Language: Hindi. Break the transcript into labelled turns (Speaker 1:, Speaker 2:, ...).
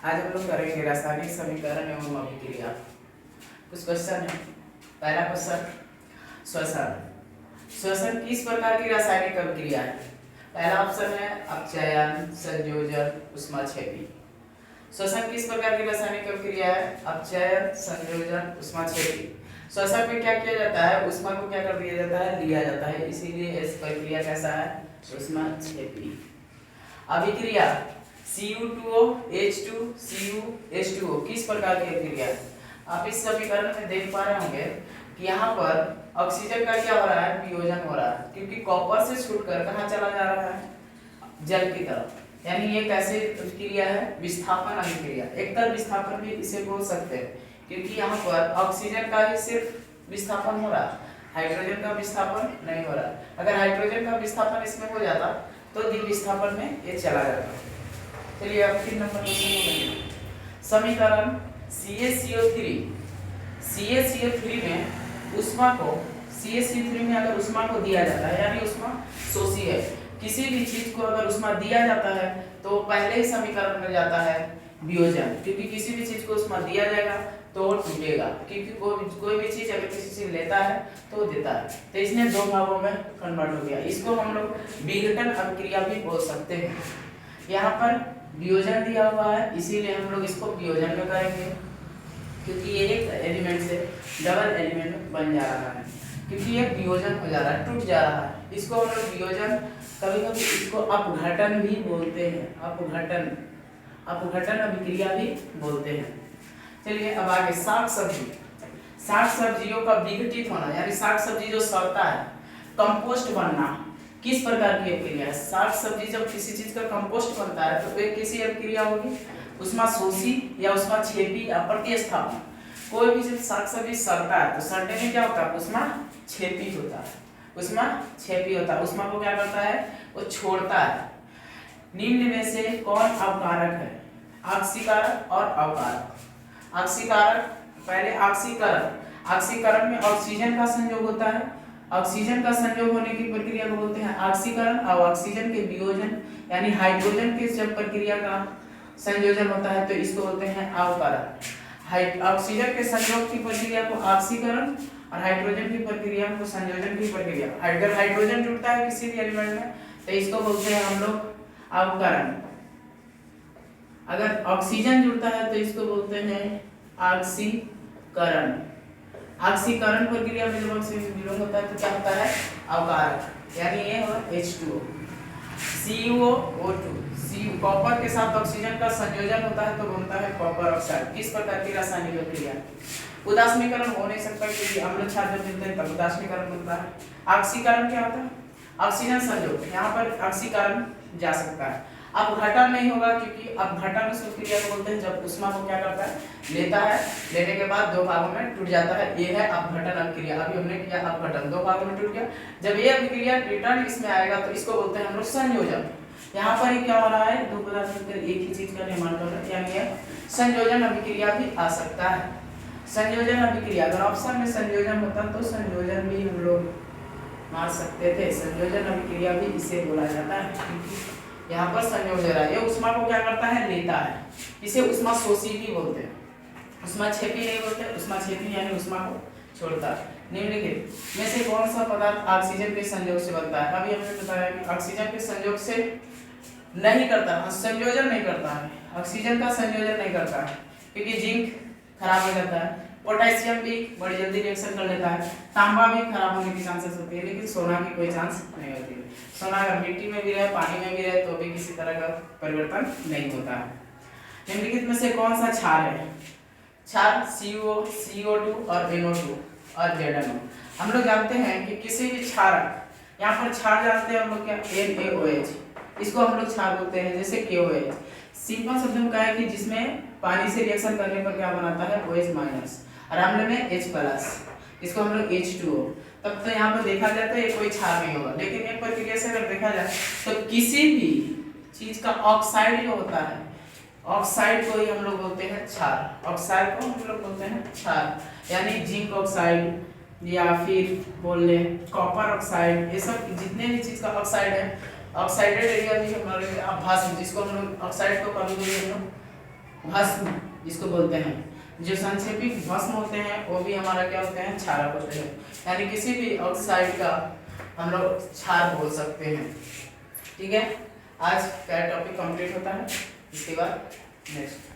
Speaker 1: आज हम लोग करेंगे रासायनिक समीकरण एवं अभिक्रिया। कुछ क्वेश्चन है। पहला क्वेश्चन, श्वसन। श्वसन किस प्रकार की रासायनिक अभिक्रिया है? पहला ऑप्शन है अपचयन, संयोजन, ऊष्माक्षेपी। श्वसन किस प्रकार की रासायनिक अभिक्रिया है? अपचयन, संयोजन, ऊष्माक्षेपी। श्वसन में क्या किया जाता है? ऊष्मा को क्या कर दिया जाता है? लिया जाता है, इसीलिए इस प्रक्रिया कैसा है? ऊष्माक्षेपी। अभिक्रिया Cu2O H2 Cu H2O किस प्रकार की अभिक्रिया है? आप इस समीकरण में देख पा रहे होंगे कि यहाँ पर ऑक्सीजन का क्या हो रहा है? वियोजन हो रहा है, क्योंकि कॉपर से छूटकर कहाँ चला जा रहा है? जल की तरफ। यानी ये कैसे अभिक्रिया है? विस्थापन अभिक्रिया। एकतल विस्थापन भी इसे बोल सकते हैं, क्योंकि यहाँ पर ऑक्सीजन का ही सिर्फ विस्थापन हो रहा है, हाइड्रोजन का विस्थापन नहीं हो रहा। अगर हाइड्रोजन का विस्थापन इसमें हो जाता तो द्विविस्थापन में ये चला जाता। चलिए अब 3 नंबर क्वेश्चन। समीकरण CaCO3 में ऊष्मा को CaCO3 में अगर ऊष्मा को दिया जाता है, यानी ऊष्मा शोषी है। किसी भी चीज को अगर ऊष्मा दिया जाता है तो पहले ही समीकरण में जाता है वियोजन, क्योंकि किसी भी चीज को ऊष्मा दिया जाएगा तो टूटेगा, क्योंकि कोई भी चीज अगर किसी चीज लेता है तो देता है। तो इसने दो भागों में कन्वर्ट हो गया। इसको हम लोग विघटन अभिक्रिया भी बोल सकते हैं। यहाँ पर वियोजन दिया हुआ है, इसीलिए हम लोग इसको वियोजन में करेंगे, क्योंकि ये एक एलिमेंट से डबल एलिमेंट बन जा रहा है, क्योंकि ये वियोजन हो जा रहा है, टूट जा रहा है। इसको हम लोग वियोजन, कभी कभी इसको अपघटन भी बोलते हैं। अपघटन अभिक्रिया भी बोलते हैं। चलिए अब आगे, साग सब्जियों का विघटित होना, यानी साग सब्जी जो सड़ता है, कंपोस्ट बनना, किस प्रकार की अभिक्रिया है? साग सब्जी जब किसी चीज का कंपोस्ट बनता है तो एक कैसी अभिक्रिया होगी? ऊष्माशोषी या ऊष्माक्षेपी या प्रतिस्थापन। कोई भी जब साग सब्जी सड़ता है तो सड़ने में क्या होता है? ऊष्माक्षेपी होता है। ऊष्मा को क्या करता है? वो छोड़ता है। निम्न में से कौन अवकारक है? ऑक्सीकारक और अवकारक। ऑक्सीकारक, पहले ऑक्सीकरण में ऑक्सीजन का संयोग होता है। ऑक्सीजन का संयोग होने की प्रक्रिया को बोलते हैं ऑक्सीकरण, और ऑक्सीजन के वियोजन यानी हाइड्रोजन के जब प्रक्रिया का संयोजन होता है तो इसको बोलते हैं अवकरण। ऑक्सीजन के संयोग की प्रक्रिया को ऑक्सीकरण और हाइड्रोजन की प्रक्रिया को संयोजन की प्रक्रिया। अगर हाइड्रोजन जुड़ता है किसी भी एलिमेंट में तो इसको बोलते हैं हम लोग अवकरण। अगर ऑक्सीजन जुड़ता है तो इसको बोलते हैं ऑक्सीकरण। ऑक्सीकरण प्रक्रिया में जब ऑक्सीजन विलयन होता है तो क्या होता है? अवकारक, यानी ये और H2O। CuO2 कॉपर के साथ ऑक्सीजन का संयोजन होता है तो बनता है कॉपर ऑक्साइड। किस प्रकार की रासायनिक अभिक्रिया? उदासीनीकरण हो नहीं सकता, क्योंकि अम्ल क्षार जब मिलते हैं तब उदासीनीकरण बनता है। ऑक्सीकरण क्या होता है? ऑक्सीजन संयोग, यहाँ पर ऑक्सीकरण जा सकता है। अपघटन नहीं होगा, क्योंकि अपघटन उस प्रक्रिया को बोलते हैं जब ऊष्मा को क्या करता है? लेता है, लेने के बाद दो भागों में टूट जाता है। ये है अपघटन अभिक्रिया। अभी हमने किया अपघटन, दो भागों में टूट गया। जब ये अभिक्रिया रिटर्न इसमें आएगा तो इसको बोलते हैं हम लोग संयोजन। यहाँ पर क्या हो रहा है? दो पदार्थ मिलकर एक ही चीज का निर्माण कर रहे हैं, यानी ये संयोजन अभिक्रिया भी आ सकता है। संयोजन अभिक्रिया, अगर ऑप्शन में संयोजन होता तो संयोजन भी हम लोग मार सकते थे। संयोजन अभिक्रिया भी इसे बोला जाता है, क्योंकि यहाँ पर संयोग ले रहा है। ये ऊष्मा को क्या करता है? लेता है। इसे ऊष्माशोषी भी बोलते हैं, ऊष्माक्षेपी नहीं बोलते। ऊष्माक्षेपी यानी ऊष्मा को छोड़ता है। निम्नलिखित में से कौन सा पदार्थ ऑक्सीजन के संयोग से बनता है? अभी हमने बताया कि ऑक्सीजन के संयोग से नहीं करता, संयोजन नहीं करता है। ऑक्सीजन का संयोजन नहीं करता है, क्योंकि जिंक खराब हो जाता है। पोटेशियम भी बड़ी जल्दी रिएक्शन कर लेता है। तांबा भी खराब होने की चांसेस होती है, लेकिन सोना की कोई चांस नहीं होती है। सोना अगर मिट्टी में भी रहे, पानी में भी रहे तो भी किसी तरह का परिवर्तन नहीं होता है। निम्नलिखित में से कौन सा क्षार है? क्षार CO2 और NO2 और ZNO। हम लोग जानते हैं कि किसी भी क्षारक, यहाँ पर क्षार जानते हैं हम लोग क्या? NaOH, इसको हम लोग क्षार बोलते हैं। जैसे KOH, सिंपल शब्द में कहा है कि जिसमें पानी से रिएक्शन करने पर क्या बनाता है? OH-, और अम्ल में H+, इसको हम लोग H2O। तब तो यहाँ पर देखा जाए तो ये कोई क्षार नहीं होगा, लेकिन एक प्रक्रिया से अगर देखा जाए तो किसी भी चीज का ऑक्साइड जो होता है, ऑक्साइड को ही हम लोग बोलते हैं क्षार। ऑक्साइड को हम लोग बोलते हैं क्षार, यानी जिंक ऑक्साइड या फिर बोल ले कॉपर ऑक्साइड, ये सब जितने भी चीज का ऑक्साइड है, ऑक्साइडेड एरिया भी हमारे आभास, जिसको हम लोग ऑक्साइड को कभी भी हम लोग भस्म जिसको बोलते हैं, जो संक्षेपित भस्म होते हैं वो भी हमारा क्या होते हैं, क्षारक होते हैं। यानी किसी भी ऑक्साइड का हम लोग क्षार बोल सकते हैं। ठीक है, आज का टॉपिक कंप्लीट होता है, इसके बाद नेक्स्ट